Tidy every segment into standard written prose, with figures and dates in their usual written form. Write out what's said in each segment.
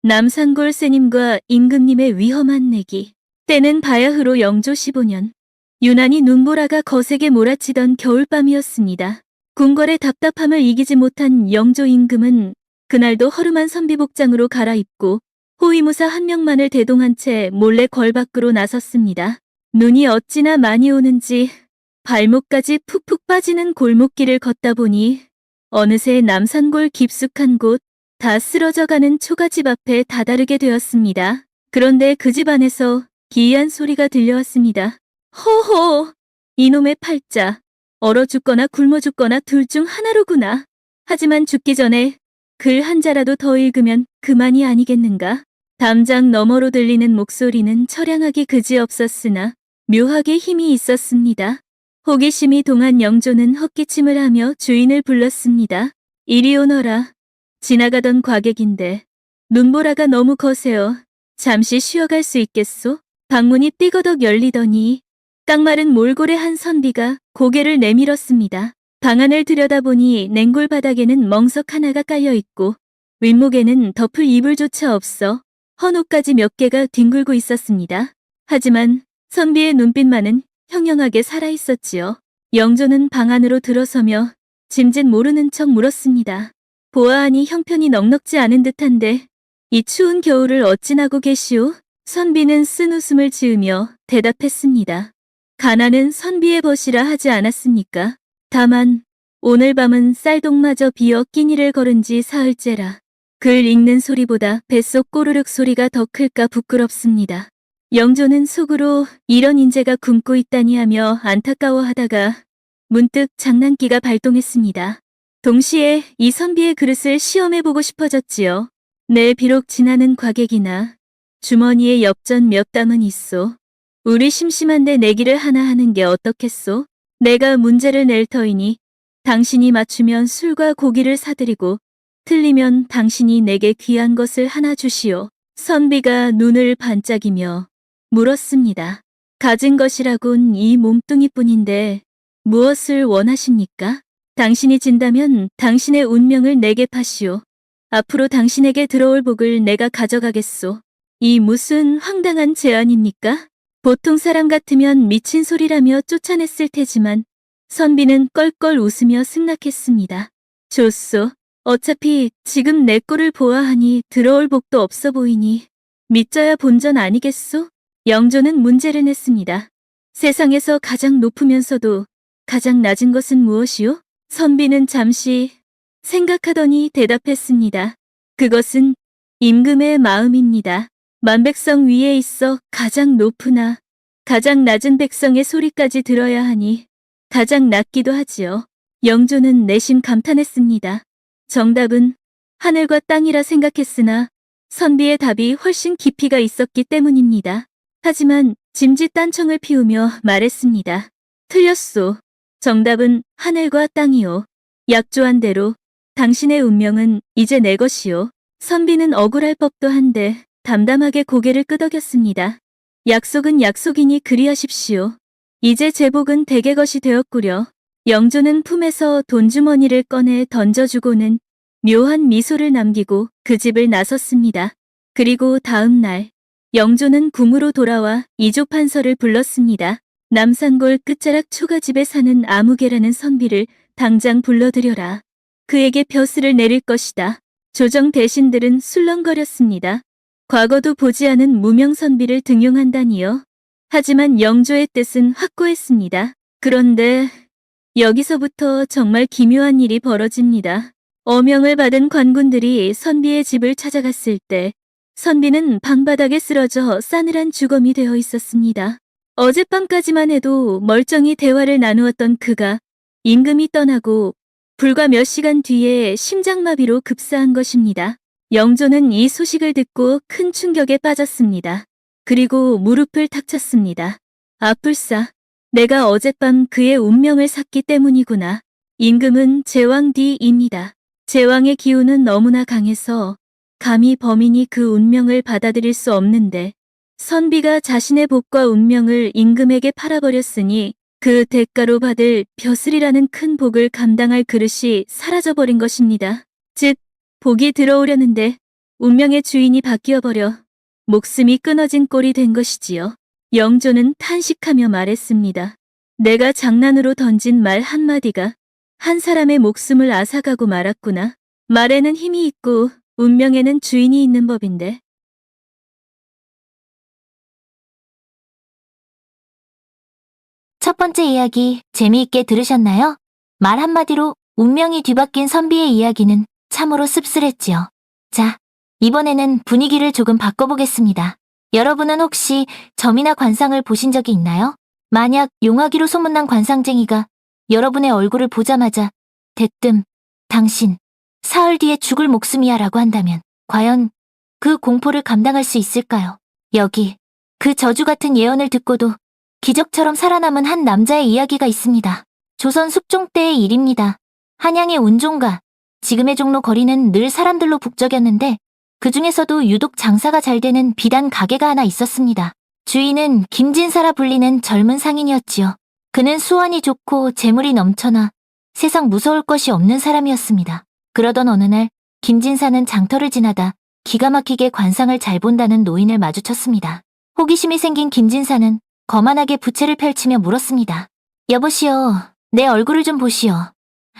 남산골 새님과 임금님의 위험한 내기. 때는 바야흐로 영조 15년. 유난히 눈보라가 거세게 몰아치던 겨울밤이었습니다. 궁궐의 답답함을 이기지 못한 영조 임금은 그날도 허름한 선비복장으로 갈아입고 호위무사 한 명만을 대동한 채 몰래 궐 밖으로 나섰습니다. 눈이 어찌나 많이 오는지 발목까지 푹푹 빠지는 골목길을 걷다 보니 어느새 남산골 깊숙한 곳 다 쓰러져가는 초가집 앞에 다다르게 되었습니다. 그런데 그 집 안에서 기이한 소리가 들려왔습니다. 호호! 이놈의 팔자. 얼어 죽거나 굶어 죽거나 둘 중 하나로구나. 하지만 죽기 전에 글 한 자라도 더 읽으면 그만이 아니겠는가? 담장 너머로 들리는 목소리는 처량하기 그지없었으나 묘하게 힘이 있었습니다. 호기심이 동한 영조는 헛기침을 하며 주인을 불렀습니다. 이리 오너라. 지나가던 과객인데 눈보라가 너무 거세요. 잠시 쉬어갈 수 있겠소? 방문이 삐거덕 열리더니 깡마른 몰골의 한 선비가 고개를 내밀었습니다. 방 안을 들여다보니 냉골 바닥에는 멍석 하나가 깔려있고 윗목에는 덮을 이불조차 없어 헌옷까지 몇 개가 뒹굴고 있었습니다. 하지만 선비의 눈빛만은 형형하게 살아있었지요. 영조는 방 안으로 들어서며 짐짓 모르는 척 물었습니다. 보아하니 형편이 넉넉지 않은 듯한데 이 추운 겨울을 어찌 나고 계시오? 선비는 쓴 웃음을 지으며 대답했습니다. 가난은 선비의 벗이라 하지 않았습니까? 다만 오늘 밤은 쌀독마저 비어 끼니를 걸은 지 사흘째라. 글 읽는 소리보다 뱃속 꼬르륵 소리가 더 클까 부끄럽습니다. 영조는 속으로 이런 인재가 굶고 있다니 하며 안타까워하다가 문득 장난기가 발동했습니다. 동시에 이 선비의 그릇을 시험해보고 싶어졌지요. 내 비록 지나는 과객이나 주머니에 엽전 몇 담은 있소. 우리 심심한데 내기를 하나 하는 게 어떻겠소? 내가 문제를 낼 터이니 당신이 맞추면 술과 고기를 사드리고 틀리면 당신이 내게 귀한 것을 하나 주시오. 선비가 눈을 반짝이며 물었습니다. 가진 것이라곤 이 몸뚱이뿐인데 무엇을 원하십니까? 당신이 진다면 당신의 운명을 내게 파시오. 앞으로 당신에게 들어올 복을 내가 가져가겠소. 이 무슨 황당한 제안입니까? 보통 사람 같으면 미친 소리라며 쫓아냈을 테지만 선비는 껄껄 웃으며 승낙했습니다. 좋소. 어차피 지금 내 꼴을 보아하니 들어올 복도 없어 보이니 믿져야 본전 아니겠소? 영조는 문제를 냈습니다. 세상에서 가장 높으면서도 가장 낮은 것은 무엇이오? 선비는 잠시 생각하더니 대답했습니다. 그것은 임금의 마음입니다. 만백성 위에 있어 가장 높으나 가장 낮은 백성의 소리까지 들어야 하니 가장 낮기도 하지요. 영조는 내심 감탄했습니다. 정답은 하늘과 땅이라 생각했으나 선비의 답이 훨씬 깊이가 있었기 때문입니다. 하지만 짐짓 딴청을 피우며 말했습니다. 틀렸소. 정답은 하늘과 땅이오. 약조한 대로 당신의 운명은 이제 내 것이오. 선비는 억울할 법도 한데 담담하게 고개를 끄덕였습니다. 약속은 약속이니 그리하십시오. 이제 제 복은 대개 것이 되었구려. 영조는 품에서 돈주머니를 꺼내 던져주고는 묘한 미소를 남기고 그 집을 나섰습니다. 그리고 다음 날 영조는 궁으로 돌아와 이조판서를 불렀습니다. 남산골 끝자락 초가집에 사는 아무개라는 선비를 당장 불러들여라. 그에게 벼슬을 내릴 것이다. 조정 대신들은 술렁거렸습니다. 과거도 보지 않은 무명 선비를 등용한다니요. 하지만 영조의 뜻은 확고했습니다. 그런데 여기서부터 정말 기묘한 일이 벌어집니다. 어명을 받은 관군들이 선비의 집을 찾아갔을 때 선비는 방바닥에 쓰러져 싸늘한 주검이 되어 있었습니다. 어젯밤까지만 해도 멀쩡히 대화를 나누었던 그가 임금이 떠나고 불과 몇 시간 뒤에 심장마비로 급사한 것입니다. 영조는 이 소식을 듣고 큰 충격에 빠졌습니다. 그리고 무릎을 탁 쳤습니다. 아뿔싸, 내가 어젯밤 그의 운명을 샀기 때문이구나. 임금은 제왕 뒤입니다. 제왕의 기운은 너무나 강해서 감히 범인이 그 운명을 받아들일 수 없는데 선비가 자신의 복과 운명을 임금에게 팔아버렸으니 그 대가로 받을 벼슬이라는 큰 복을 감당할 그릇이 사라져버린 것입니다. 즉, 복이 들어오려는데 운명의 주인이 바뀌어버려 목숨이 끊어진 꼴이 된 것이지요. 영조는 탄식하며 말했습니다. 내가 장난으로 던진 말 한마디가 한 사람의 목숨을 앗아가고 말았구나. 말에는 힘이 있고 운명에는 주인이 있는 법인데. 첫 번째 이야기 재미있게 들으셨나요? 말 한마디로 운명이 뒤바뀐 선비의 이야기는 참으로 씁쓸했지요. 자, 이번에는 분위기를 조금 바꿔보겠습니다. 여러분은 혹시 점이나 관상을 보신 적이 있나요? 만약 용하기로 소문난 관상쟁이가 여러분의 얼굴을 보자마자 대뜸 당신 사흘 뒤에 죽을 목숨이야 라고 한다면 과연 그 공포를 감당할 수 있을까요? 여기 그 저주 같은 예언을 듣고도 기적처럼 살아남은 한 남자의 이야기가 있습니다. 조선 숙종 때의 일입니다. 한양의 운종가, 지금의 종로 거리는 늘 사람들로 북적였는데 그 중에서도 유독 장사가 잘 되는 비단 가게가 하나 있었습니다. 주인은 김진사라 불리는 젊은 상인이었지요. 그는 수완이 좋고 재물이 넘쳐나 세상 무서울 것이 없는 사람이었습니다. 그러던 어느 날 김진사는 장터를 지나다 기가 막히게 관상을 잘 본다는 노인을 마주쳤습니다. 호기심이 생긴 김진사는 거만하게 부채를 펼치며 물었습니다. 여보시오, 내 얼굴을 좀 보시오.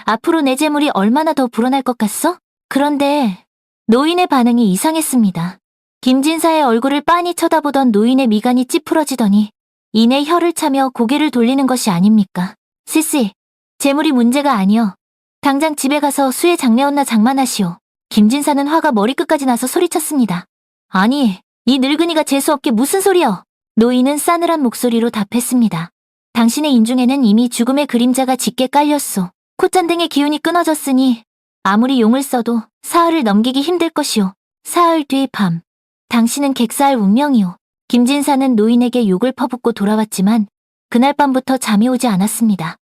앞으로 내 재물이 얼마나 더 불어날 것 같소? 그런데 노인의 반응이 이상했습니다. 김진사의 얼굴을 빤히 쳐다보던 노인의 미간이 찌푸러지더니 이내 혀를 차며 고개를 돌리는 것이 아닙니까? 씨씨, 재물이 문제가 아니오. 당장 집에 가서 수의 장례혼나 장만하시오. 김진사는 화가 머리끝까지 나서 소리쳤습니다. 아니, 이 늙은이가 재수없게 무슨 소리여? 노인은 싸늘한 목소리로 답했습니다. 당신의 인중에는 이미 죽음의 그림자가 짙게 깔렸소. 콧잔등의 기운이 끊어졌으니 아무리 용을 써도 사흘을 넘기기 힘들 것이오. 사흘 뒤 밤, 당신은 객사할 운명이오. 김진사는 노인에게 욕을 퍼붓고 돌아왔지만 그날 밤부터 잠이 오지 않았습니다.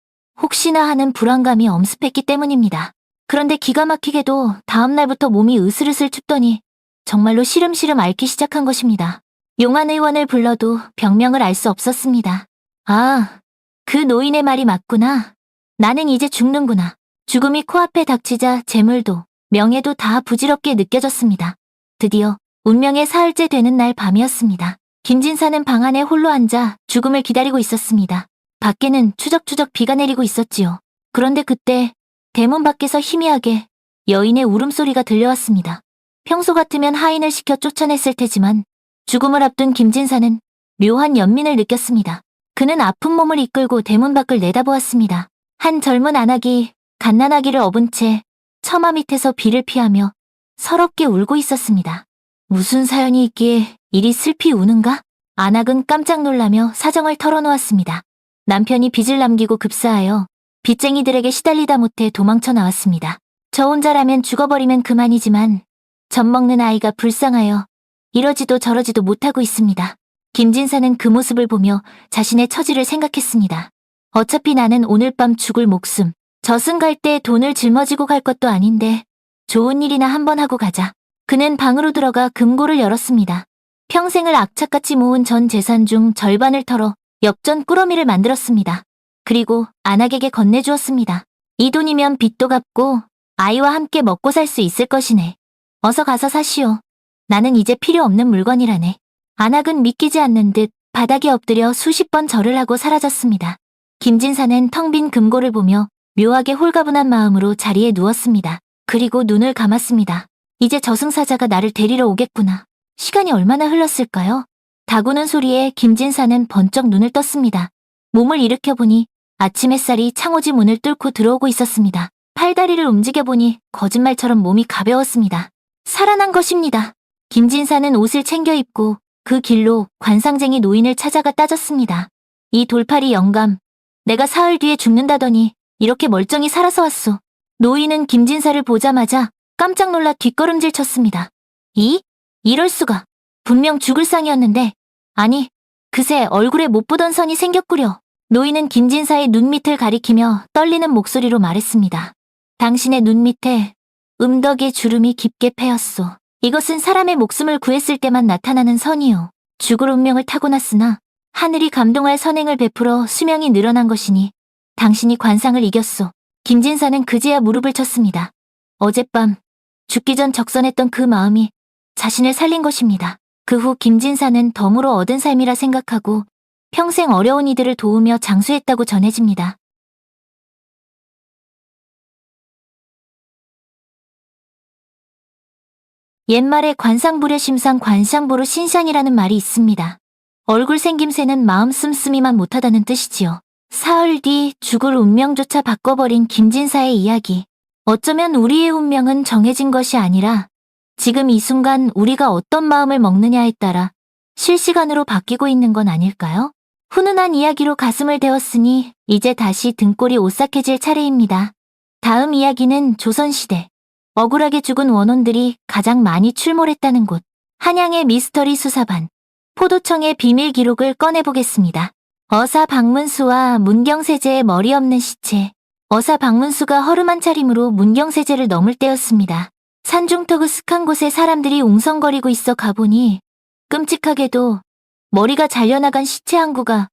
혹시나 하는 불안감이 엄습했기 때문입니다. 그런데 기가 막히게도 다음 날부터 몸이 으슬으슬 춥더니 정말로 시름시름 앓기 시작한 것입니다. 용한 의원을 불러도 병명을 알 수 없었습니다. 아, 그 노인의 말이 맞구나. 나는 이제 죽는구나. 죽음이 코앞에 닥치자 재물도 명예도 다 부질없게 느껴졌습니다. 드디어 운명의 사흘째 되는 날 밤이었습니다. 김진사는 방 안에 홀로 앉아 죽음을 기다리고 있었습니다. 밖에는 추적추적 비가 내리고 있었지요. 그런데 그때 대문 밖에서 희미하게 여인의 울음소리가 들려왔습니다. 평소 같으면 하인을 시켜 쫓아냈을 테지만 죽음을 앞둔 김진사는 묘한 연민을 느꼈습니다. 그는 아픈 몸을 이끌고 대문 밖을 내다보았습니다. 한 젊은 안악이 갓난아기를 업은 채 처마 밑에서 비를 피하며 서럽게 울고 있었습니다. 무슨 사연이 있기에 이리 슬피 우는가? 안악은 깜짝 놀라며 사정을 털어놓았습니다. 남편이 빚을 남기고 급사하여 빚쟁이들에게 시달리다 못해 도망쳐 나왔습니다. 저 혼자라면 죽어버리면 그만이지만 젖 먹는 아이가 불쌍하여 이러지도 저러지도 못하고 있습니다. 김진사는 그 모습을 보며 자신의 처지를 생각했습니다. 어차피 나는 오늘 밤 죽을 목숨. 저승 갈 때 돈을 짊어지고 갈 것도 아닌데 좋은 일이나 한번 하고 가자. 그는 방으로 들어가 금고를 열었습니다. 평생을 악착같이 모은 전 재산 중 절반을 털어 엽전 꾸러미를 만들었습니다. 그리고 안악에게 건네주었습니다. 이 돈이면 빚도 갚고 아이와 함께 먹고 살 수 있을 것이네. 어서 가서 사시오. 나는 이제 필요 없는 물건이라네. 안악은 믿기지 않는 듯 바닥에 엎드려 수십 번 절을 하고 사라졌습니다. 김진사는 텅 빈 금고를 보며 묘하게 홀가분한 마음으로 자리에 누웠습니다. 그리고 눈을 감았습니다. 이제 저승사자가 나를 데리러 오겠구나. 시간이 얼마나 흘렀을까요? 다구는 소리에 김진사는 번쩍 눈을 떴습니다. 몸을 일으켜보니 아침 햇살이 창호지 문을 뚫고 들어오고 있었습니다. 팔다리를 움직여보니 거짓말처럼 몸이 가벼웠습니다. 살아난 것입니다. 김진사는 옷을 챙겨 입고 그 길로 관상쟁이 노인을 찾아가 따졌습니다. 이 돌팔이 영감, 내가 사흘 뒤에 죽는다더니 이렇게 멀쩡히 살아서 왔소. 노인은 김진사를 보자마자 깜짝 놀라 뒷걸음질 쳤습니다. 이럴 수가. 분명 죽을 상이었는데, 아니, 그새 얼굴에 못 보던 선이 생겼구려. 노인은 김진사의 눈 밑을 가리키며 떨리는 목소리로 말했습니다. 당신의 눈 밑에 음덕의 주름이 깊게 패였소. 이것은 사람의 목숨을 구했을 때만 나타나는 선이요. 죽을 운명을 타고났으나 하늘이 감동할 선행을 베풀어 수명이 늘어난 것이니 당신이 관상을 이겼소. 김진사는 그제야 무릎을 쳤습니다. 어젯밤 죽기 전 적선했던 그 마음이 자신을 살린 것입니다. 그 후 김진사는 덤으로 얻은 삶이라 생각하고 평생 어려운 이들을 도우며 장수했다고 전해집니다. 옛말에 관상부려심상 관상보로 신상이라는 말이 있습니다. 얼굴 생김새는 마음 씀씀이만 못하다는 뜻이지요. 사흘 뒤 죽을 운명조차 바꿔버린 김진사의 이야기. 어쩌면 우리의 운명은 정해진 것이 아니라 지금 이 순간 우리가 어떤 마음을 먹느냐에 따라 실시간으로 바뀌고 있는 건 아닐까요? 훈훈한 이야기로 가슴을 데웠으니 이제 다시 등골이 오싹해질 차례입니다. 다음 이야기는 조선시대. 억울하게 죽은 원혼들이 가장 많이 출몰했다는 곳. 한양의 미스터리 수사반. 포도청의 비밀 기록을 꺼내보겠습니다. 어사 박문수와 문경세제의 머리 없는 시체. 어사 박문수가 허름한 차림으로 문경세제를 넘을 때였습니다. 산중턱으슥한 곳에 사람들이 웅성거리고 있어 가보니 끔찍하게도 머리가 잘려나간 시체 한 구가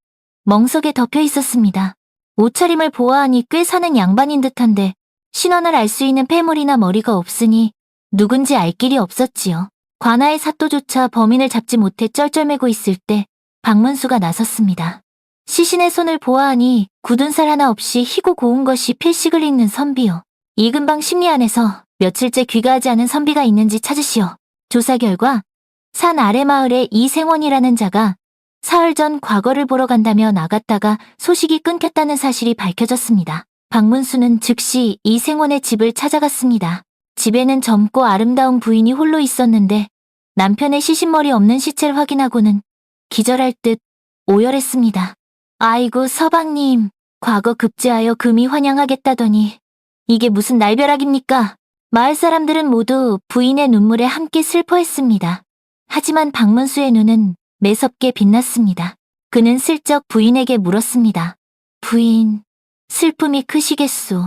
멍석에 덮여 있었습니다. 옷차림을 보아하니 꽤 사는 양반인 듯한데 신원을 알 수 있는 폐물이나 머리가 없으니 누군지 알 길이 없었지요. 관아의 사또조차 범인을 잡지 못해 쩔쩔매고 있을 때 박문수가 나섰습니다. 시신의 손을 보아하니 굳은 살 하나 없이 희고 고운 것이 필식을 읽는 선비요. 이 근방 심리안에서 며칠째 귀가하지 않은 선비가 있는지 찾으시오. 조사 결과 산 아래 마을의 이생원이라는 자가 사흘 전 과거를 보러 간다며 나갔다가 소식이 끊겼다는 사실이 밝혀졌습니다. 박문수는 즉시 이생원의 집을 찾아갔습니다. 집에는 젊고 아름다운 부인이 홀로 있었는데 남편의 시신머리 없는 시체를 확인하고는 기절할 듯 오열했습니다. 아이고 서방님, 과거 급제하여 금이 환영하겠다더니 이게 무슨 날벼락입니까? 마을 사람들은 모두 부인의 눈물에 함께 슬퍼했습니다. 하지만 박문수의 눈은 매섭게 빛났습니다. 그는 슬쩍 부인에게 물었습니다. 부인, 슬픔이 크시겠소.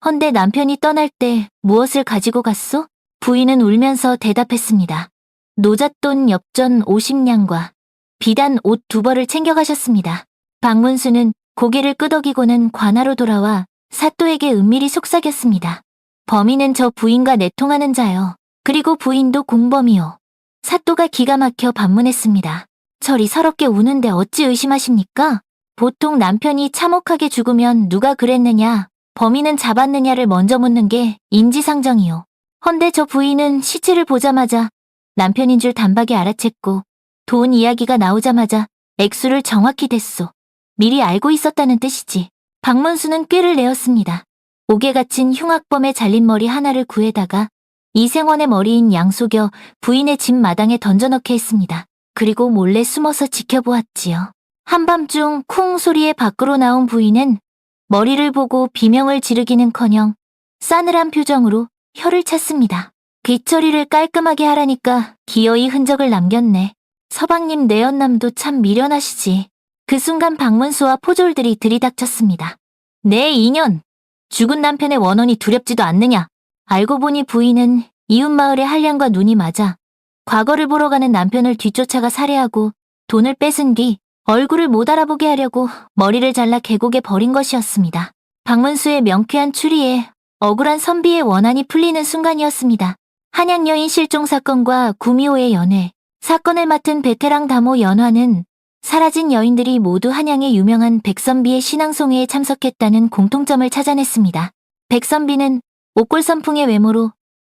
헌데 남편이 떠날 때 무엇을 가지고 갔소? 부인은 울면서 대답했습니다. 노잣돈 엽전 50냥과 비단 옷 2벌을 챙겨가셨습니다. 박문수는 고개를 끄덕이고는 관아로 돌아와 사또에게 은밀히 속삭였습니다. 범인은 저 부인과 내통하는 자요. 그리고 부인도 공범이요. 사또가 기가 막혀 반문했습니다. 저리 서럽게 우는데 어찌 의심하십니까? 보통 남편이 참혹하게 죽으면 누가 그랬느냐, 범인은 잡았느냐를 먼저 묻는 게 인지상정이요. 헌데 저 부인은 시체를 보자마자 남편인 줄 단박에 알아챘고 돈 이야기가 나오자마자 액수를 정확히 댔소. 미리 알고 있었다는 뜻이지. 박문수는 꾀를 내었습니다. 옥에 갇힌 흉악범의 잘린 머리 하나를 구해다가 이생원의 머리인 양속여 부인의 집 마당에 던져넣게 했습니다. 그리고 몰래 숨어서 지켜보았지요. 한밤중 쿵 소리에 밖으로 나온 부인은 머리를 보고 비명을 지르기는커녕 싸늘한 표정으로 혀를 찼습니다. 귀처리를 깔끔하게 하라니까 기어이 흔적을 남겼네. 서방님 내연남도 참 미련하시지. 그 순간 박문수와 포졸들이 들이닥쳤습니다. 내 인연! 죽은 남편의 원혼이 두렵지도 않느냐? 알고 보니 부인은 이웃마을의 한량과 눈이 맞아 과거를 보러 가는 남편을 뒤쫓아가 살해하고 돈을 뺏은 뒤 얼굴을 못 알아보게 하려고 머리를 잘라 계곡에 버린 것이었습니다. 박문수의 명쾌한 추리에 억울한 선비의 원한이 풀리는 순간이었습니다. 한양 여인 실종 사건과 구미호의 연회, 사건을 맡은 베테랑 다모 연화는 사라진 여인들이 모두 한양의 유명한 백선비의 신앙송회에 참석했다는 공통점을 찾아냈습니다. 백선비는 옥골선풍의 외모로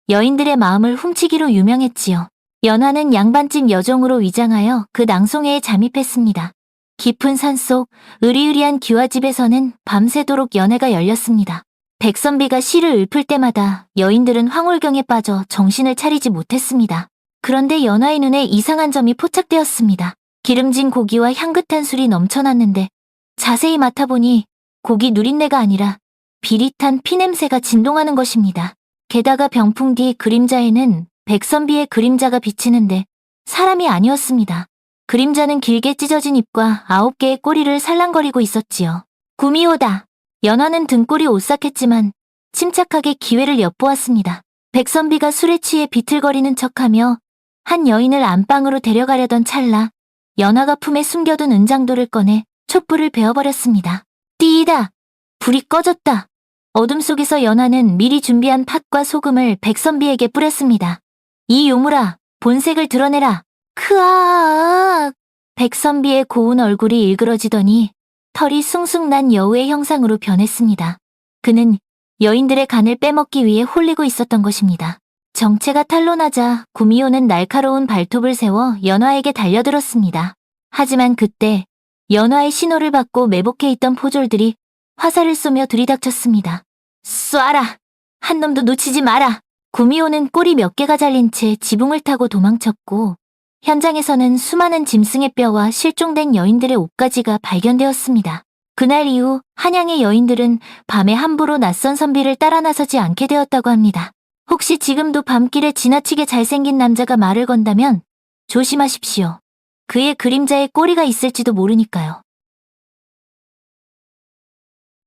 여인들의 마음을 훔치기로 유명했지요. 연화는 양반집 여종으로 위장하여 그 낭송회에 잠입했습니다. 깊은 산속 으리으리한 기와집에서는 밤새도록 연회가 열렸습니다. 백선비가 시를 읊을 때마다 여인들은 황홀경에 빠져 정신을 차리지 못했습니다. 그런데 연화의 눈에 이상한 점이 포착되었습니다. 기름진 고기와 향긋한 술이 넘쳐났는데 자세히 맡아보니 고기 누린내가 아니라 비릿한 피냄새가 진동하는 것입니다. 게다가 병풍 뒤 그림자에는 백선비의 그림자가 비치는데 사람이 아니었습니다. 그림자는 길게 찢어진 입과 9개의 꼬리를 살랑거리고 있었지요. 구미호다. 연화는 등골이 오싹했지만 침착하게 기회를 엿보았습니다. 백선비가 술에 취해 비틀거리는 척하며 한 여인을 안방으로 데려가려던 찰나 연화가 품에 숨겨둔 은장도를 꺼내 촛불을 베어버렸습니다. 띠이다! 불이 꺼졌다. 어둠 속에서 연화는 미리 준비한 팥과 소금을 백선비에게 뿌렸습니다. 이 요물아, 본색을 드러내라. 크아악. 백선비의 고운 얼굴이 일그러지더니 털이 숭숭 난 여우의 형상으로 변했습니다. 그는 여인들의 간을 빼먹기 위해 홀리고 있었던 것입니다. 정체가 탄로나자 구미호는 날카로운 발톱을 세워 연화에게 달려들었습니다. 하지만 그때 연화의 신호를 받고 매복해 있던 포졸들이 화살을 쏘며 들이닥쳤습니다. 쏴라! 한 놈도 놓치지 마라! 구미호는 꼬리 몇 개가 잘린 채 지붕을 타고 도망쳤고 현장에서는 수많은 짐승의 뼈와 실종된 여인들의 옷가지가 발견되었습니다. 그날 이후 한양의 여인들은 밤에 함부로 낯선 선비를 따라 나서지 않게 되었다고 합니다. 혹시 지금도 밤길에 지나치게 잘생긴 남자가 말을 건다면 조심하십시오. 그의 그림자에 꼬리가 있을지도 모르니까요.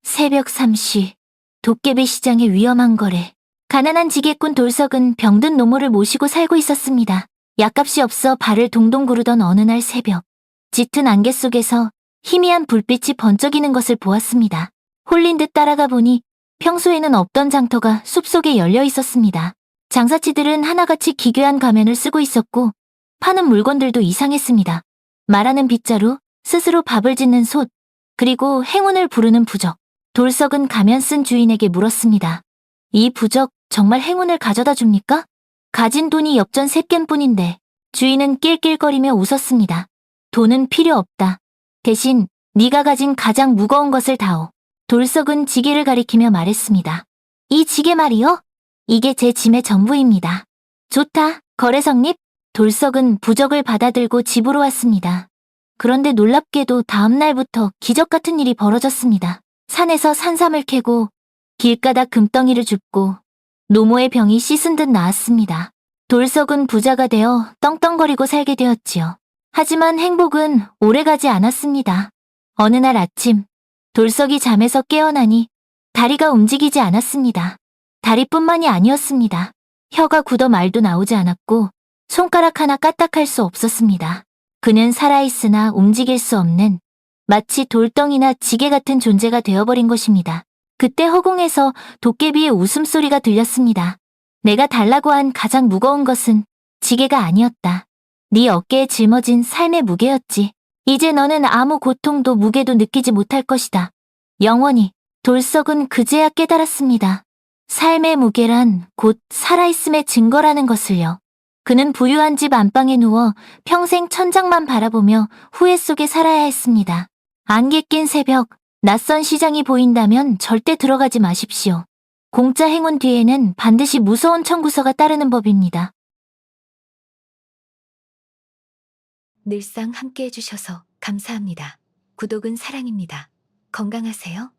새벽 3시, 도깨비 시장의 위험한 거래. 가난한 지게꾼 돌석은 병든 노모를 모시고 살고 있었습니다. 약값이 없어 발을 동동 구르던 어느 날 새벽, 짙은 안개 속에서 희미한 불빛이 번쩍이는 것을 보았습니다. 홀린 듯 따라가 보니 평소에는 없던 장터가 숲속에 열려 있었습니다. 장사치들은 하나같이 기괴한 가면을 쓰고 있었고 파는 물건들도 이상했습니다. 말하는 빗자루, 스스로 밥을 짓는 솥, 그리고 행운을 부르는 부적. 돌석은 가면 쓴 주인에게 물었습니다. 이 부적 정말 행운을 가져다 줍니까? 가진 돈이 엽전 3깸뿐인데 주인은 낄낄거리며 웃었습니다. 돈은 필요 없다. 대신 네가 가진 가장 무거운 것을 다오. 돌석은 지게를 가리키며 말했습니다. 이 지게 말이요? 이게 제 짐의 전부입니다. 좋다, 거래 성립. 돌석은 부적을 받아들고 집으로 왔습니다. 그런데 놀랍게도 다음 날부터 기적 같은 일이 벌어졌습니다. 산에서 산삼을 캐고 길가다 금덩이를 줍고 노모의 병이 씻은 듯 나았습니다. 돌석은 부자가 되어 떵떵거리고 살게 되었지요. 하지만 행복은 오래가지 않았습니다. 어느 날 아침, 돌석이 잠에서 깨어나니 다리가 움직이지 않았습니다. 다리뿐만이 아니었습니다. 혀가 굳어 말도 나오지 않았고 손가락 하나 까딱할 수 없었습니다. 그는 살아있으나 움직일 수 없는 마치 돌덩이나 지게 같은 존재가 되어버린 것입니다. 그때 허공에서 도깨비의 웃음소리가 들렸습니다. 내가 달라고 한 가장 무거운 것은 지게가 아니었다. 네 어깨에 짊어진 삶의 무게였지. 이제 너는 아무 고통도 무게도 느끼지 못할 것이다. 영원히. 돌석은 그제야 깨달았습니다. 삶의 무게란 곧 살아있음의 증거라는 것을요. 그는 부유한 집 안방에 누워 평생 천장만 바라보며 후회 속에 살아야 했습니다. 안개 낀 새벽, 낯선 시장이 보인다면 절대 들어가지 마십시오. 공짜 행운 뒤에는 반드시 무서운 청구서가 따르는 법입니다. 늘상 함께 해주셔서 감사합니다. 구독은 사랑입니다. 건강하세요.